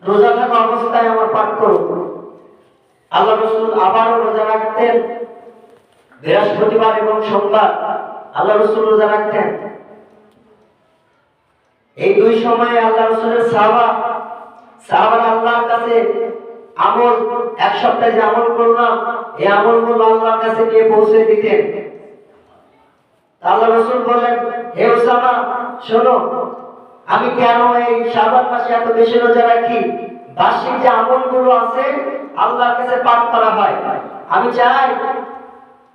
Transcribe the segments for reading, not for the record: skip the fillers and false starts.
রোজা থাকা অবস্থায় আমার পাঠ করো। আল্লাহ রাসূল আবারও রোজা রাখতেন, বৃহস্পতিবার এবং সোমবার আল্লাহ রাসূল রোজা রাখতেন। এই দুই সময়ে আল্লাহ রাসূলের সাহাবারা আল্লাহর কাছে আমল, এক সপ্তাহে যে আমল করলাম এই আমলগুলো আল্লাহর কাছে নিয়ে পৌঁছে দিতেন। আল্লাহ রাসূল বলেন, হে উসামা শোনো, আমি কেন এই শাবান মাসে এত বেশি রোজা রাখি? বার্ষিক যে আমলগুলো আছে আল্লাহর কাছে পাঠ করা হয়। আমি চাই,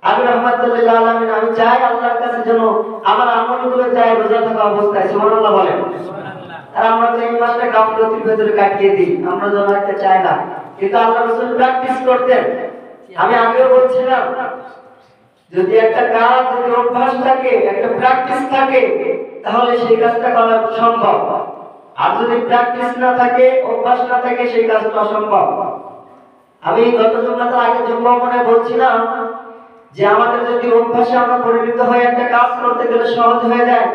আমি রাহমাতুল লিল আলামিন, আমি চাই আল্লাহর কাছে যেন আমার আমলগুলো যায় রোজা থাকা অবস্থায়। সুবহানাল্লাহ বলেন। আর আমরা তো এই মাসটা গাফলতির ভেতরে কাটিয়ে দিই, আমরা যেন একটা চাই না, কিন্তু আল্লাহ রাসূল প্র্যাকটিস করতেন। আমি আগেও বলছিলাম, যদি একটা কাজ, যদি অভ্যাস থাকে, একটা প্র্যাকটিস থাকে, তাহলে সেই কাজটা করা সম্ভব। আর যদি প্র্যাকটিস না থাকে, অভ্যাস না থাকে, সেই কাজটা অসম্ভব। আমি গত জুমাতে আগে জুম্মা মনে বলছিলাম যে আমাদের যদি অভ্যাসে আমরা পরিণত হয়ে একটা কাজ করতে গেলে সহজ হয়ে যায়।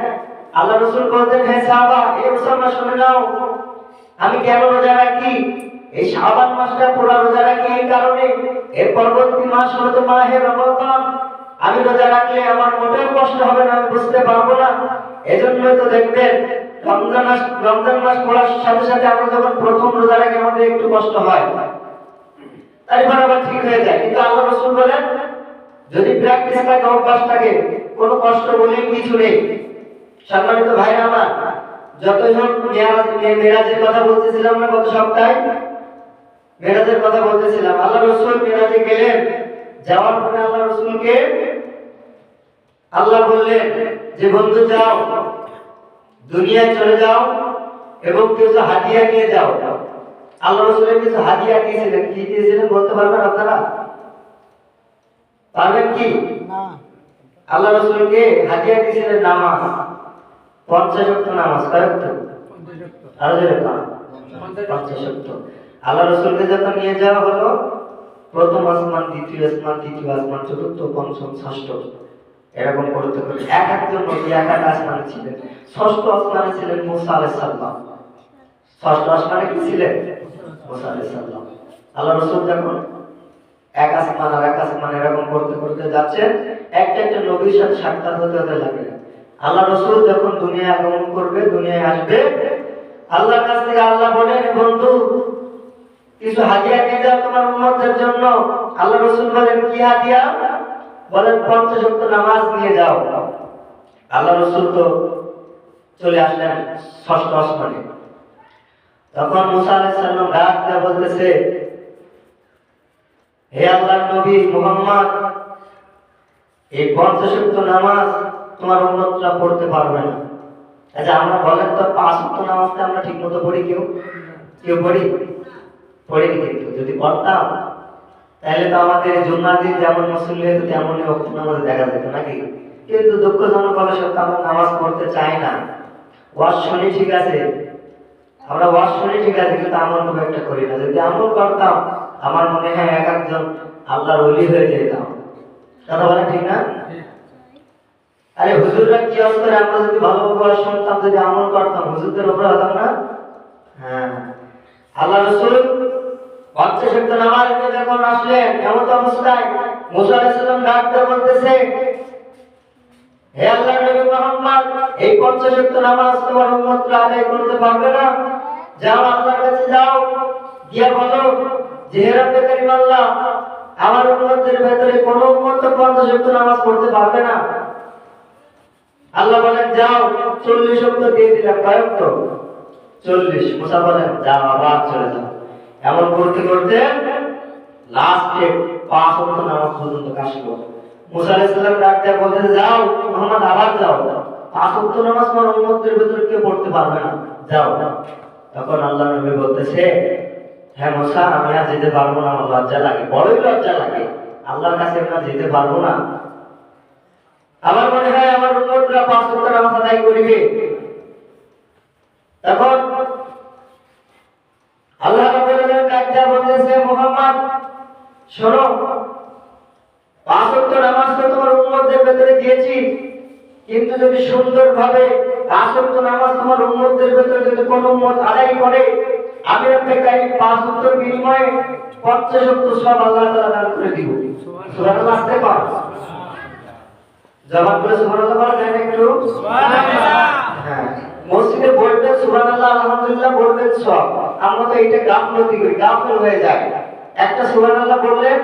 আল্লাহ রাসূল বলতেন, হে সাহাবা, এই মুসলমান শুনে নাও, আমি কেন রোজা রাখি? এই শাবান মাসটা পুরো রোজা রাখি এই কারণে, এর পরবর্তী মাস হলো তো মাহে রমজান। আমি রোজা রাখলে আমার মোটেও কষ্ট হবে না, আমি বুঝতে পারবো না। এজন্যই তো দেখবেন রমজান মাস পড়ার সাথে সাথে আমরা যখন প্রথম রোজা রাখি আমাদের একটু কষ্ট হয়, তারপর আবার ঠিক হয়ে যায়। কিন্তু আল্লাহ রাসূল বলেন, যদি প্র্যাকটিস থাকে, অভ্যাস থাকে, কোনো কষ্ট বলে কিছু নেই। সম্মানিত ভাইরা আমার, যতই হোক মেরাজের কথা বলতেছিলাম না গত সপ্তাহে, মেরাজের কথা বলতেছিলাম। আল্লাহ রাসূল মেরাজে গেলেন, যাওয়ার পরে আল্লাহ রাসূলকে আল্লাহ বললেন যে বন্ধু যাও, দুনিয়ায় চলে যাও এবং কিছু হাদিয়া নিয়ে যাও। আল্লাহ রাসূলের কিছু হাদিয়া দিয়েছিলেন। কি দিয়েছিলেন বলতে পারবেন আপনারা? পারবেন কি? না। আল্লাহ রাসূলকে হাদিয়া দিয়েছিলেন নামাজ, 50 ওয়াক্ত নামাজ। কয়েকত? আরো জোরে বলেন। 50 ওয়াক্ত। আল্লাহ রাসূলকে যখন নিয়ে যাওয়া হলো, প্রথম আসমান, দ্বিতীয় আসমান, তৃতীয় আসমান, চতুর্থ, পঞ্চম, ষষ্ঠ, এরকম করতে করতে একজন নবী এক আসমানে ছিলেন। ষষ্ঠ আসমানে ছিলেন মুসা আলাইহিস সালাম। ষষ্ঠ আসমানে কি ছিলেন? মুসা আলাইহিস সালাম। আল্লাহ রাসূল যখন এক আসমান আর এক আসমান এরকম করতে করতে যাচ্ছেন, একটা একটা নবীর সাথে সাক্ষাৎ হতে হতে লাগবে। আল্লাহ রাসূল যখন দুনিয়ায় আগমন করবে, দুনিয়ায় আসবে, আল্লাহর কাছ থেকে আল্লাহ বলেন, বন্ধু কিছু হাদিয়া নিয়ে যাও তোমার উম্মতের জন্য। আল্লাহ রাসূল বলেন, কি হাদিয়া? বলেন 50 ওয়াক্ত নামাজ নিয়ে যাও। আল্লাহ রাসূল তো চলে আসলেন ষষ্ঠ আসমানে। তখন মুসা আলাইহিস সালাম ডাক দিয়ে বলতেছে, হে আল্লাহর নবী মুহাম্মদ, এই 50 ওয়াক্ত নামাজ তোমার উম্মতরা পড়তে পারবে না। আচ্ছা আমরা বলেন তো 5 ওয়াক্ত নামাজটা আমরা ঠিকমতো পড়ি? কেউ পড়ি? কিন্তু যদি পড়তাম তাহলে তো আমাদের জুম্মার দিন যেমন মুসল্লি হতো তেমনই ওয়াক্ত নামাজ দেখা যেত নাকি? কিন্তু দুঃখজনক হলো সত্য, আমরা নামাজ পড়তে চাই না। ওয়াজ শুনি ঠিক আছে, আমরা ওয়াজ শুনি ঠিক আছে, কিন্তু আমল খুব একটা করি না। যদি আমল করতাম আমার মনে হয় এক একজন আল্লাহর ওলি হয়ে যেতাম। কথা বলেন ঠিক না? আরে হুজুররা কি করে, আমরা যদি ভালোভাবে ওয়াজ শুনতাম, যদি আমল করতাম, হুজুরদের উপরে হতাম না? হ্যাঁ। আল্লাহ রাসূল 50 ওয়াক্ত নামাজ নিয়ে যখন আসলেন, এমন অবস্থায় মুসা আলাইহিস সালাম ডাক দিয়ে বলতেছে, হে আল্লাহর নবী মুহাম্মদ, এই 50 ওয়াক্ত নামাজ তোমার উম্মতরা আদায় করতে পারবে না। যাও আল্লাহর কাছে যাও, গিয়ে বলো যে হে রব্বে কারীম আল্লাহ, আমার উম্মতের ভেতরে কোন উম্মত 50 ওয়াক্ত নামাজ পড়তে পারবে না। আল্লাহ বলেন, যাও 40 ওয়াক্ত দিয়ে দিলাম। কয় ওয়াক্ত? 40। মুসা বলেন, যাও আবার চলে যাও। এমন করতে করতে লাস্টে 5 ওয়াক্ত নামাজ পর্যন্ত কাশিল। মুসা আলাইহিস সালাম ডাক দিয়ে বলতেছে, যাও মুহাম্মদ আবার যাও, 5 ওয়াক্ত নামাজ তোমার উম্মতের ভিতরে কেউ পড়তে পারবে না, যাও। তখন আল্লাহর নবী বলতেছে, হ্যাঁ মুসা, আমি আর যেতে পারবো না, আমার লজ্জা লাগে, বড়ই লজ্জা লাগে, আল্লাহর কাছে আমি যেতে পারবো না। আমার মনে হয় আমার উম্মতরা 5 ওয়াক্ত নামাজ আদায় করবে। তখন আল্লাহ রাব্বুল আলামিন ডাকতে বলতেছে, মুহাম্মদ শোনো, 5 ওয়াক্ত নামাজ তো তোমার উম্মতের ভেতরে দিয়েছি, কিন্তু যদি সুন্দরভাবে 5 ওয়াক্ত নামাজ তোমার উম্মতের ভেতরে যদি কোন উম্মত আদায় করে, আমি আপনাকে 5 উত্তর বিনিময়ে 50 উত্তর সব আল্লাহ তাআলা দান করে দিব। সুবহানাল্লাহ আসতে পার জবাব করে সুবহানাল্লাহ বলা যায় না একটু? সুবহানাল্লাহ। হ্যাঁ, মসজিদে বলতে সুবহানাল্লাহ আলহামদুলিল্লাহ বলবেন সব। আমরা তো এটা গাফলতি করি, গাফল হয়ে যায়। একটা সুবহানাল্লাহ বললেন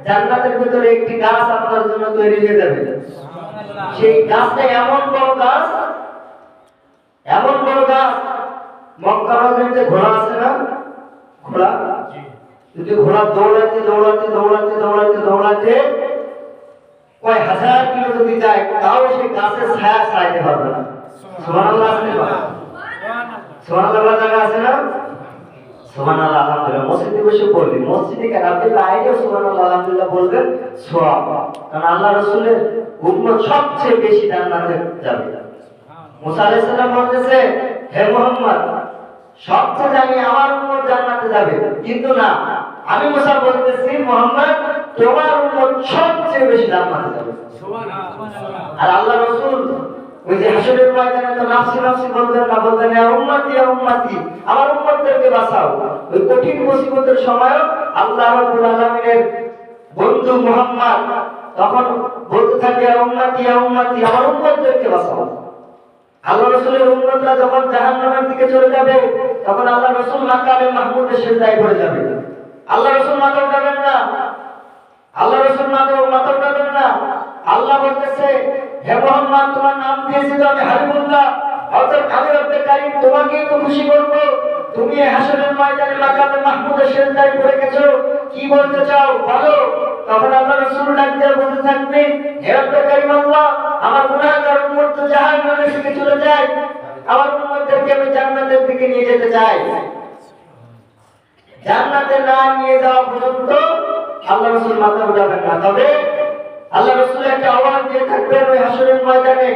জান্নাতের ভিতরে একটি গাছ আপনার জন্য তৈরি হয়ে যাবে। সুবহানাল্লাহ। সেই গাছটা এমন বড় গাছ, এমন বড় গাছ, মক্কা নগরীতে ঘোড়া আছে না? ঘোড়া, যদি ঘোড়া দৌড়াতে দৌড়াতে দৌড়াতে দৌড়াতে দৌড়াতে কয় হাজার কিলো যদি যায় তাও সেই গাছের ছায়া ছাড়াইতে পারবে না। সুবহানাল্লাহ আসতে পারে? সুবহানাল্লাহ জায়গা আছে না? সুবহানাল্লাহ আলহামদুলিল্লাহ মসজিদে বসে পড়লি, মসজিদে কেন আপনি বাইরেও সুবহানাল্লাহ আলহামদুলিল্লাহ বলবেন সওয়াব। কারণ আল্লাহ রাসূলের উম্মত সবচেয়ে বেশি জান্নাতে যাবে। মুসা আলাইহিস সালাম বলতেছে, হে মুহাম্মদ, সবচেয়ে জানি আমার উম্মত জান্নাতে যাবে, কিন্তু না, আমি মুসা বলতেছি মুহাম্মদ তোমার উম্মত সবচেয়ে বেশি জান্নাতে যাবে। সুবহানাল্লাহ। আর আল্লাহ রাসূল ওই যে হাসরের ময়দানে তো নাফসি নাফসি বলবেন না, বলবেন ইয়া উম্মতি ইয়া উম্মতি, আমার উম্মতদেরকে বাঁচাও। ওই কঠিন মুসিবতের সময় আল্লাহ রাব্বুল আলামিনের বন্ধু মুহাম্মদ তখন বলতে থাকে ইয়া উম্মতি ইয়া উম্মতি, আমার উম্মতদেরকে বাঁচাও। আল্লাহ রাসূলের উম্মতরা যখন জাহান্নামের দিকে চলে যাবে তখন আল্লাহ রাসূল মাকামে মাহমুদের সিজদায় পড়ে যাবে। আল্লাহ রাসূল মাথা উঠাবেন না, আল্লাহ রাসূল মাথা উঠাবেন না। আল্লাহ বলতেছে, হে মুহাম্মদ তোমার নাম দিয়েছি তো আমি হাবিবুল্লাহ, অর্থাৎ আমি রব্বে কারীম তোমাকে তো খুশি করব। তুমি হাসরের ময়দানে মাকামে মাহমুদের সিজদায় পড়ে গেছো, কি বলতে চাও বলো। তখন আল্লাহ রাসূল ডাক দিয়ে বলতে থাকবে, হে রব্বে কারীম আল্লাহ, আমার গুনাহগার উম্মত তো জাহান্নামের দিকে চলে যায়, আমার উম্মতদেরকে আমি জান্নাতের দিকে নিয়ে যেতে চাই। জান্নাতে না নিয়ে যাওয়া পর্যন্ত আল্লাহ রাসূল মাথা উঠাবেন না। তবে আল্লাহ রাসূল একটা আওয়াজ দিয়ে থাকবেন ওই হাসরের ময়দানে,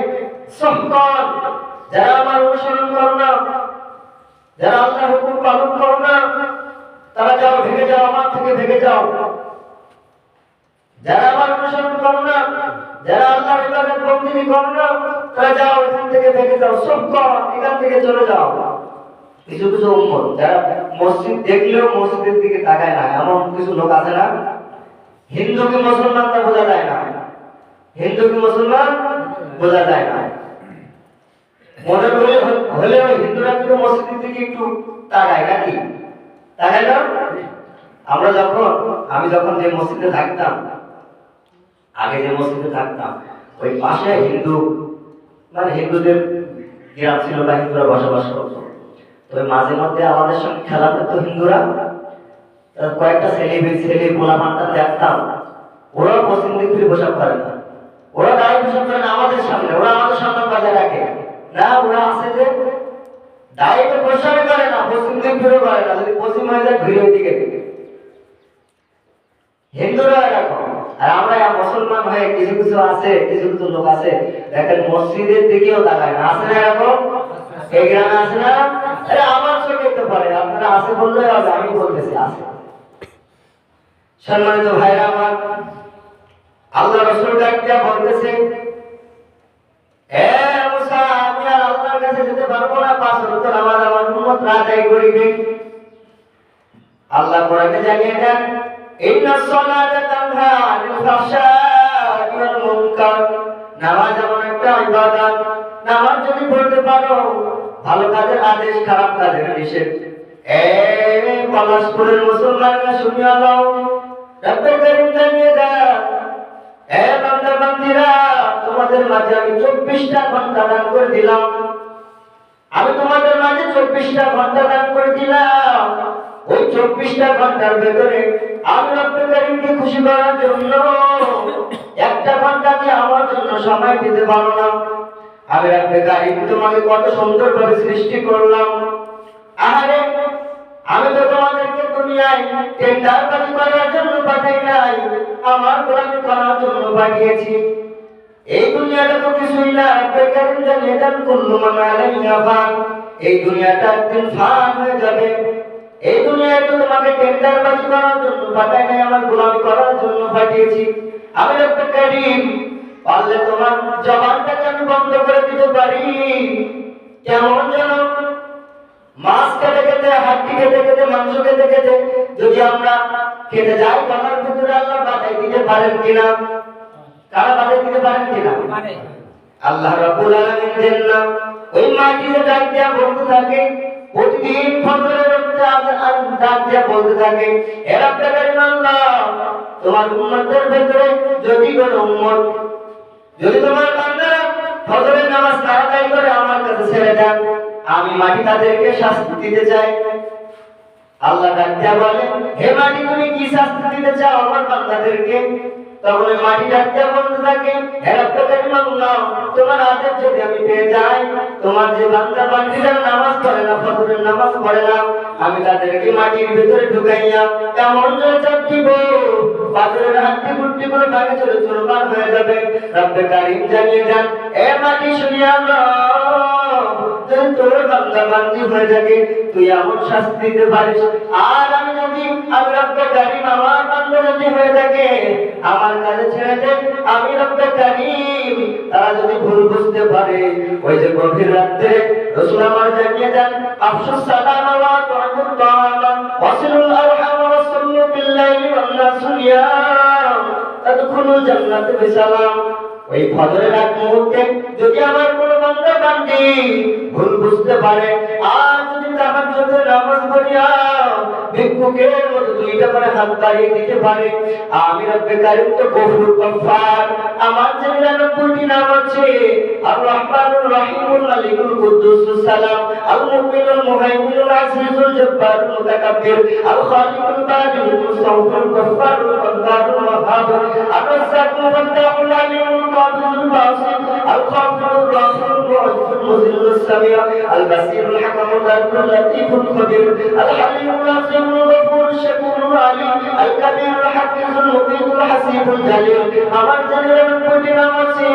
সুবহান, যারা আমার অনুসরণ করো না, যারা আল্লাহর হুকুম পালন করো না, তারা যাও, ভেগে যাও, আমার থেকে ভেগে যাও। যারা আমার অনুসরণ করো না, যারা আল্লাহর ইবাদত বন্দেগী করো না, তারা যাও, এখান থেকে ভেগে যাও, সুবহান, এখান থেকে চলে যাও। কিছু কিছু উম্মত যারা মসজিদ দেখলেও মসজিদের দিকে তাকায় না, এমন কিছু লোক আছে না? হিন্দু কি মুসলমান তা বোঝা যায় না, হিন্দু কি মুসলমান বোঝা যায় না। মনে হলেও হিন্দুরা কিন্তু মসজিদের দিকে একটু তাকায় নাকি? তাকায় না? আমি যখন যে মসজিদে থাকতাম, আগে যে মসজিদে থাকতাম, ওই পাশে হিন্দু মানে হিন্দুদের গ্রাম ছিল বা হিন্দুরা বসবাস করতো। তো মাঝে মধ্যে আমাদের সঙ্গে খেলা করতো হিন্দুরা। কয়েকটা ছেলে গোলা মারতে দেখতাম, ওরা পশ্চিম দিক থেকে পোশাক করে না, ওরা দাঁড়িয়ে পোশাক করে না আমাদের সামনে, ওরা আমাদের সামনে বজায় রাখে না। ওরা আছে যে দাঁড়িয়ে পোশাক করে না, পশ্চিম দিক ফিরে করে না, যদি পশ্চিম হয়ে যায় ঘুরে দিকে দিকে। হিন্দুরা এরকম। আর আমরা মুসলমান হয়ে কিছু কিছু আছে, কিছু কিছু লোক আছে দেখেন মসজিদের দিকেও তাকায় না, আছে না এরকম? এই গ্রামে আছে না? আরে আমার চোখে তো পড়ে, আপনারা আছে বললে হবে, আমি বলতেছি আছে। সম্মানিত ভাইরা আমার, আল্লাহ রাসূল ডাকিয়া বলতেছে, হে মুসা, আমি আর আল্লাহর কাছে যেতে পারবো না, 5 ওয়াক্ত নামাজ আমার উম্মত আদায় করিবে। আল্লাহ কোরআনে জানিয়ে দেন, ইন্নাস সালাতা তানহা আনিল ফাহশাই ওয়াল মুনকার, নামাজ এমন একটা ইবাদত, নামাজ যদি পড়তে পারো ভালো কাজের আদেশ, খারাপ কাজের নিষেধ। এই পলাশপুরের মুসলমানরা শুনিয়া নাও, রব্বে কারীম জানিয়ে দেন, হে বান্দা বান্দীরা, তোমাদের মাঝে আমি 24টা ঘন্টা দান করে দিলাম, আমি তোমাদের মাঝে 24টা ঘন্টা দান করে দিলাম। ওই 24টা ঘন্টার ভেতরে আমি রব্বে কারীমকে খুশি করার জন্য একটা ঘন্টা কি আমার জন্য সময় দিতে পারো না? আমি রব্বে কারীম তোমাকে কত সুন্দরভাবে সৃষ্টি করলাম। আরে আমি তো তোমাদেরকে দুনিয়ায় টেন্ডারবাজি করার জন্য পাঠাই নাই, আমার গোলামি করার জন্য পাঠিয়েছি। এই দুনিয়াটা তো কিছুই না, রব্বে কারীম জানিয়ে দেন, কুল্লু মান আলাইহা ফান, এই দুনিয়াটা একদিন ফান হয়ে যাবে। এই দুনিয়ায় তো তোমাকে টেন্ডারবাজি করার জন্য পাঠাই নাই, আমার গোলামি করার জন্য পাঠিয়েছি। আমি রব্বে কারীম পারলে তোমার জবানটাকে আমি বন্ধ করে দিতে পারি, কেমন যেন মাছ খেতে খেতে, হাড্ডি খেতে খেতে, মাংস খেতে খেতে যদি আমরা খেতে যাই, আমার ভিতরে আল্লাহ বাধাই দিতে পারেন কিনা? কারা বাধাই দিতে পারেন কিনা? আল্লাহ রাব্বুল আলামিন দেন না। ওই মাটিতে ডাক দিয়া বলতে থাকে, প্রতিদিন ফজরের ওয়াক্তে ডাক দিয়া বলতে থাকে, হে রাব্বুল কারীম আল্লাহ, তোমার উম্মতের ভিতরে যদি কোনো উম্মত, যদি তোমার বান্দা ফজরের নামাজ না আদায় করে আমার কাছে ছেড়ে দেন, আমি মাটি তাদেরকে শাস্তি দিতে চাই। আল্লাহ ডাক দিয়া বলে, হে মাটি, তুমি কি শাস্তি দিতে চাও আমার বান্দাদেরকে? তখন ওই মাটি ডাক দিয়া বলতে থাকে, হে রাব্বুল কারীম আল্লাহ, তোমার আদেশ যদি আমি পেয়ে যাই, তোমার যে বান্দা বান্দীরা নামাজ পড়ে না, ফজরের নামাজ পড়ে না, আমি তাদেরকে মাটির ভিতরে ঢুকাইয়া এমন জোরে চাপ দিব, পাথরের হাড্ডি গুড্ডি গুলো ভাঙে চলে চুরমার হয়ে যাবে। রাব্বুল কারীম জানিয়ে যান, এ মাটি শুনিয়া আল্লাহ, তোর বান্দা বান্দি হয়ে যাবে, তুই এমন শাস্তি দিতে পারিস। আর আমি যদি, আমি রাব্বুল কারীম আমার বান্দা যদি হয়ে থাকে, আমার কাছে ছেড়ে দে, আমি রাব্বুল কারীম, তারা যদি ভুল বুঝতে পারে, ওই যে গভীর রাতে রাসূল আমার জানিয়ে দেন, আফসুস সালাম ওয়া তু'তুল তাআম ওয়াসিলুল আরহাম ওয়াসাল্লু বিল লাইলি ওয়ান নাসু নিয়াম তাদখুলুল জান্নাত বিসালাম। ওই ফজরের আগ মুহূর্তে যদি আমার কোনো বান্দা বান্দি ভুল বুঝতে পারে, আর যদি তাহাজ্জুদের নামাজ পড়িয়া ভিক্ষুকের মতো দুইটা করে হাত বাড়িয়ে দিতে পারে, আমি রব্বে কারীম তো গফুর গফফার, আমার যে 99টি নাম আছে, আর রহমানুর রহিমুল মালিকুল কুদ্দুসুস সালাম, আল মুমিনুল মুহাইমিনুল আজিজুল জব্বারুল মুতাকাব্বির, আল খালিকুল বারিউল মুসাউফিরুল গফফারুল কদ্দারুল ওয়াহাব, আর রাজ্জাকুল ফাত্তাহুল আলিমুল কাবিরুল বাসিত, আল খাফিরুর রাফিউল মু'জ্জুল মুযিল্লুস সামিয়া, আল বাসিরুল হাকামুল লাতিফুল লাতিফুল খবীর, আল হালিমুল আযীমুল গফুরুল শাকুরুল আলিম, আল কাবীরুল হাফিজুল মুকিতুল হাসিবুল জালিল। আমার জানেন কোটি নাম আছে,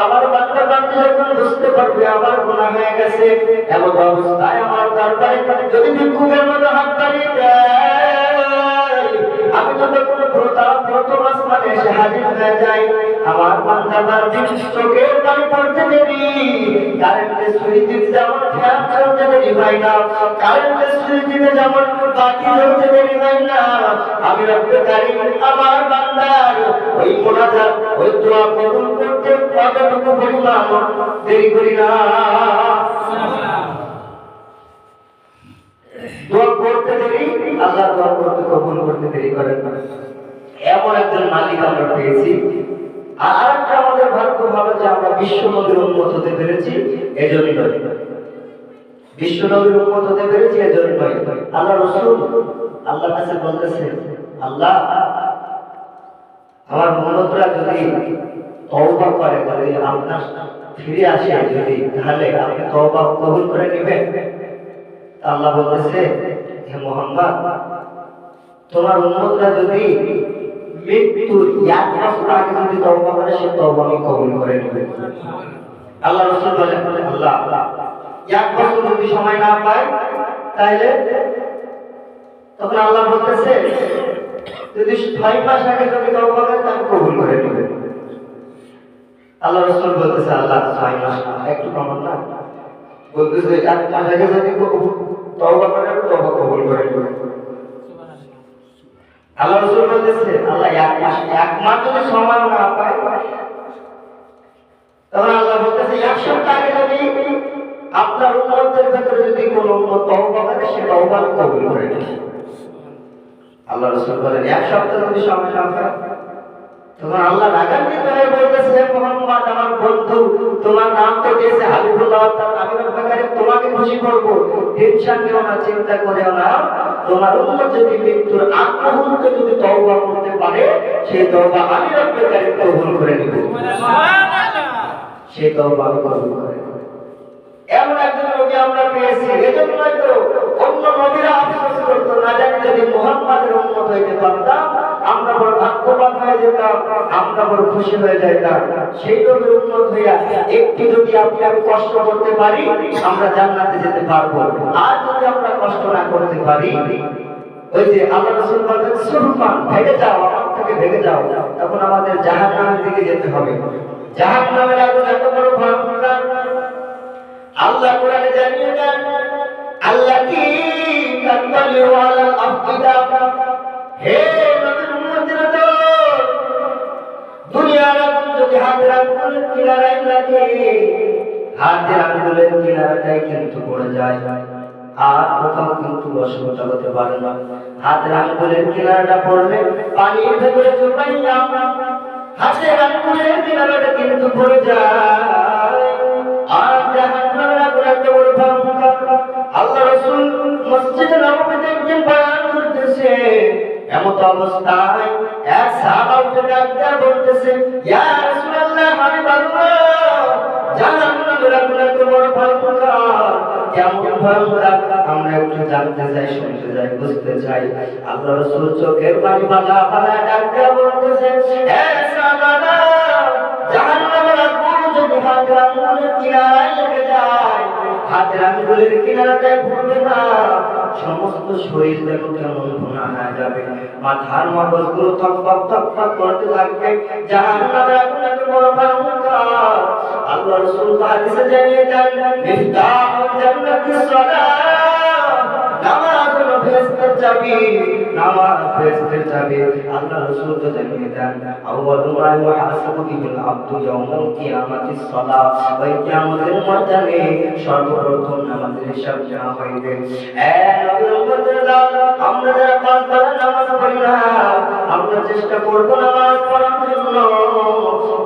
আমার বান্দা বান্দী যখন বুঝতে পারবে আমার গুনাহ হয়ে গেছে, এমন অবস্থায় আমার দরবারে যদি ভিক্ষুকের মতো হাত বাড়িয়ে দেয়, আমি যদি কোনো প্রথম আসমানে এসে হাজির হয়ে যাই, আমার বান্দা বান্দী চোখের পানি পড়তে দেরি, কারেন্টের সুইচ দিতে যেমন ফ্যান চলতে দেরি হয় না, কারেন্টের সুইচ দিতে যেমন বাতি জ্বলতে দেরি হয় না, আমি রব্বুল কারীম আমার বান্দার ওই মুনাজাত, ওই দোয়া কবুল করতে কতটুকু পরিমাণ দেরি করি না। দোয়া করতে দেরি, আল্লাহ দোয়া করতে কবুল করতে দেরি করেন না। এমন একজন মালিক আমরা পেয়েছি। আর আরেকটা আমাদের ভাগ্য ভালো যে আমরা বিশ্ব নবীর উম্মত হতে পেরেছি, এজন্যই নয়। বিশ্ব নবীর উম্মত হতে পেরেছি এজন্যই নয়। আল্লাহ রাসূল আল্লাহর কাছে বলতেছে, আল্লাহ, আমার উম্মতরা যদি তওবা করে, যদি আপনার ফিরে আসে, যদি, তাহলে আপনি তওবা কবুল করে নেবেন। আল্লাহ বলতেছে, হে মুহাম্মদ, তোমার উম্মতরা যদি মৃত্যুর 1 বছর আগে যদি তওবা করে, সে তওবা আমি কবুল করে নেব। আল্লাহ রাসূল বলেন, আল্লাহ 1 বছর যদি সময় না পায়, তাহলে তখন আল্লাহ বলতেছে, যদি 6 মাস আগে যদি তওবা করে, তাহলে কবুল করে নেব। আল্লাহ রাসূল বলতেছে, আল্লাহ 6 মাস একটু কম না, বলতেছে 1 মাস আগে যদি তওবা করে, তওবা কবুল করে নেব। আল্লাহ রাসূল বলতেছে, আল্লাহ 1 মাস যদি সময় না পায়, তখন আল্লাহ বলতেছে 1 সপ্তাহ আগে যদি আপনার উম্মতের ভিতরে যদি কোনো উম্মত তওবা করে, সে তওবা কবুল করে নেব। আল্লাহ রাসূল বলেন, 1 সপ্তাহ যদি সময় না পায়, তখন আল্লাহ রাগান্বিত হয়ে বলতেছে, মুহাম্মদ আমার বন্ধু, তোমার নাম তো দিয়েছে হাবিবুল্লাহ, আমি রব্বুল কারীম তোমাকে খুশি করব, টেনশন নিও না, চিন্তা করিও না। তোমার উম্মত যদি মৃত্যুর আগ মুহূর্তে যদি তওবা করতে পারে, সেই তওবা আমি রব্বুল কারীম কবুল করে নেব। সুবহানাল্লাহ, সেই তওবা আমি কবুল করে নেব। এমন একজন নবী আমরা পেয়েছি, এজন্যই তো অন্য নবীরা আফসোস করতো, না জানি যদি মুহাম্মাদের উম্মত হইতে পারতাম, আমরা বড় ভাগ্যবান হয়ে যেতাম, আমরা বড় খুশি হয়ে যেতাম। সেই নবীর উম্মত হইয়া একটু যদি আপনি আমি কষ্ট করতে পারি, আমরা জান্নাতে যেতে পারবো। আর যদি আমরা কষ্ট না করতে পারি, ওই যে আল্লাহ রাসূল বলেন, সুরমান ভেগে যাও, আমার থেকে ভেগে যাও, তখন আমাদের জাহান্নামের দিকে যেতে হবে। জাহান্নামের আগুন এত বড় ভয়ঙ্কর, আল্লাহ কোরআনে জানিয়ে দেন, আল্লাতী তাতালিউ আলাল আফইদা। হে নবীর উম্মতেরা, তো দুনিয়ার আগুন যদি হাতের আঙ্গুলের কিনারায় লাগে, হাতের আঙ্গুলের কিনারাটাই কিন্তু পড়ে যায়, আর কোথাও কিন্তু অসুবিধা হতে পারে না। হাতের আঙ্গুলের কিনারাটা পড়লে পানির ভেতরে চুপাইয়া হাতের আঙ্গুলের কিনারাটা কিন্তু পড়ে যায়, আর জাহান্নামের আগুন এত বড় ভয়ঙ্কর। আল্লাহ রাসূল মসজিদে নববীতে একদিন বয়ান করতেছে, এমত অবস্থায় এক সাহাবা উঠে ডাকতে বলতেছে, ইয়া রাসূলুল্লাহ, হাবিবাল্লাহ, জাহান্নামের আগুন এত বড় ভয়ঙ্কর, কেমন ভয়ঙ্কর আমরা একটু জানতে চাই, শুনতে চাই, বুঝতে চাই। আল্লাহ রাসূল চোখের পানি বাঁধা ফালা ডাকতে বলতেছে, হে সাহাবারা, জাহান্নামের আগুন যদি হাতের আঙ্গুলের কিনারায় লেগে যায়, হাতের আঙ্গুলের কিনারাটায় পড়বে না, সমস্ত শরীর দেখো কেমন ভুনা হয়ে যাবে, মাথার মগজগুলো থকথক থকথক করতে থাকবে। জাহান্নামের আগুন এত বড় ভয়ঙ্কর। আল্লাহ রাসূল হাদিসে জানিয়ে দেন, মিফতাহুল জান্নাতিস সালাহ, নামাজ হলো বেহেশতের চাবি, নামাজ বেহেশতের চাবি। আল্লাহ রাসূল তো জানিয়ে দেন, আউয়ালু মা ইউহাসাবু বিহিল আবদু ইয়াউমাল কিয়ামাতিস সালাহ, ওই কিয়ামতের ময়দানে সর্বপ্রথম নামাজের হিসাব নেওয়া হইবে। নবীর উম্মতেরা, আমরা যারা পাঁচ ওয়াক্ত নামাজ পড়ি না, আমরা চেষ্টা করব নামাজ পড়ার জন্য।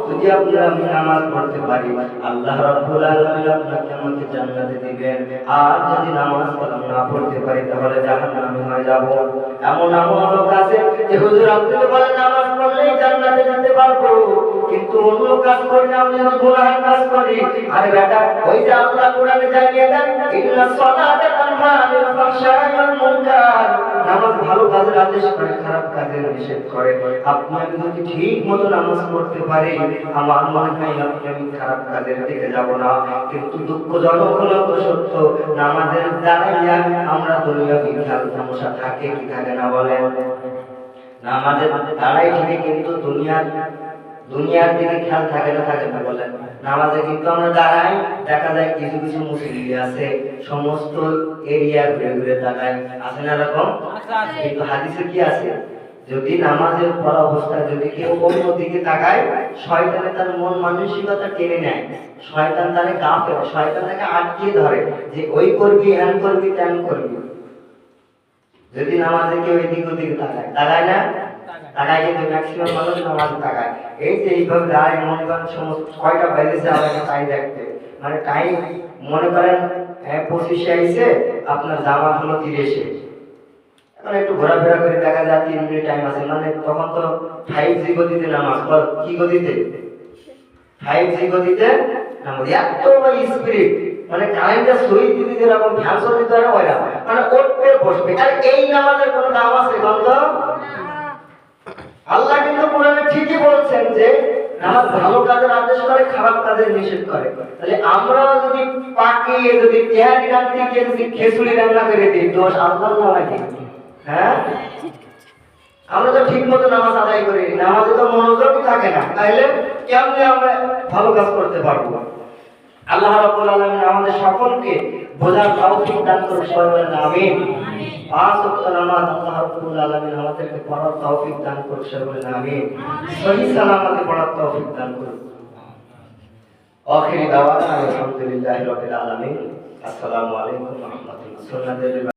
যদি আমি নামাজ পড়তে পারি, আল্লাহ রাব্বুল আলামিন আপনাকে আমাকে জান্নাতে দিবেন। আর যদি নামাজ না পড়তে পারি, তাহলে জাহান্নামে হয়ে যাব। এমন লোক আছে যে হুজুর আপনি তো বলেন নামাজ পড়লেই জান্নাতে যেতে পারবো, কিন্তু অন্য কাজ করলে আমি যদি গুনাহের কাজ করি, আরে বেটা, ওই যে আল্লাহ কোরআনে জানিয়ে দেন, ইন্নাস সালাতা তানহা আনিল ফাহশাই ওয়াল মুনকার, নামাজ ভালো কাজের আদেশ করে, খারাপ কাজের নিষেধ করে। আপনি আমি যদি ঠিক মতো নামাজ পড়তে পারি, আমার মনে হয় আমি খারাপ কাজের দিকে যাব না। কিন্তু দুঃখজনক হলো সত্য, নামাজের দাঁড়াইয়া আমরা দুনিয়াবি খেয়াল তামাশা থাকে কি থাকে না বলেন? নামাজের দাঁড়াই ঠিকই, কিন্তু দুনিয়ার দিকে খেয়াল থাকে না বলেন? নামাজে কিন্তু আমরা দাঁড়াই, দেখা যায় কিছু কিছু মুসলিম আছে সমস্ত এরিয়া ঘুরে ঘুরে দাঁড়ায়, আছে না এরকম? কিন্তু হাদিসে কি আছে, যদি নামাজের পড়া অবস্থায় যদি কেউ অন্য দিকে তাকায়, শয়তানে তার মন মানসিকতা টেনে নেয়, শয়তান তারে কাফের, শয়তান তাকে আটকিয়ে ধরে যে ওই করবি, হ্যান করবি, ত্যান করবি। যদি নামাজে কেউ এদিক ওদিকে তাকায় না, তাকায়, কিন্তু ম্যাক্সিমাম মানুষ নামাজ তাকায়। এই যে এইভাবে দাঁড়ায়, মনে করেন সমস্ত কয়টা বেজেছে আমাকে তাই দেখতে, মানে টাইম মনে করেন 25 আইছে, আপনার জামাত হলো 30। এখন একটু ঘোরাফেরা করে দেখা যায় 3 মিনিট টাইম আছে, মানে তখন তো 5G গতিতে নামাজ, কি গতিতে? 5G গতিতে নামাজ, এত স্পিড, মানে কারেন্টটা সুইচ দিতে যেরকম ফ্যান চলতে হয় ওইরা, মানে উঠবে বসবে। আর এই নামাজের কোনো দাম আছে বন্ধ? আল্লাহ কিন্তু কোরআনে ঠিকই বলছেন যে নামাজ ভালো কাজের আদেশ করে, খারাপ কাজের নিষেধ করে। তাহলে আমরা যদি পাকিয়ে, যদি তেহারি রান্না গিয়ে যদি খিচুড়ি রান্না করে দিই, দোষ আল্লাহর না নাকি? হ্যাঁ, আমরা তো ঠিক মতো নামাজ আদায় করি, নামাজে তো মনোযোগই থাকে না, তাইলে কেমনে আমরা ভালো কাজ করতে পারবো? আল্লাহ রাব্বুল আলামিন আমাদের সকলকে বোঝার তৌফিক দান করুন, সবাই বলেন আমিন। পাঁচ ওয়াক্ত নামাজ আল্লাহ রাব্বুল আলামিন আমাদেরকে পড়ার তৌফিক দান করুন, সবাই বলেন আমিন। সহি সালামতে পড়ার তৌফিক দান করুন। আখিরি দাওয়ানা আলহামদুলিল্লাহি রাব্বিল আলামিন। আসসালামু আলাইকুম ওয়া রাহমাতুল্লাহ।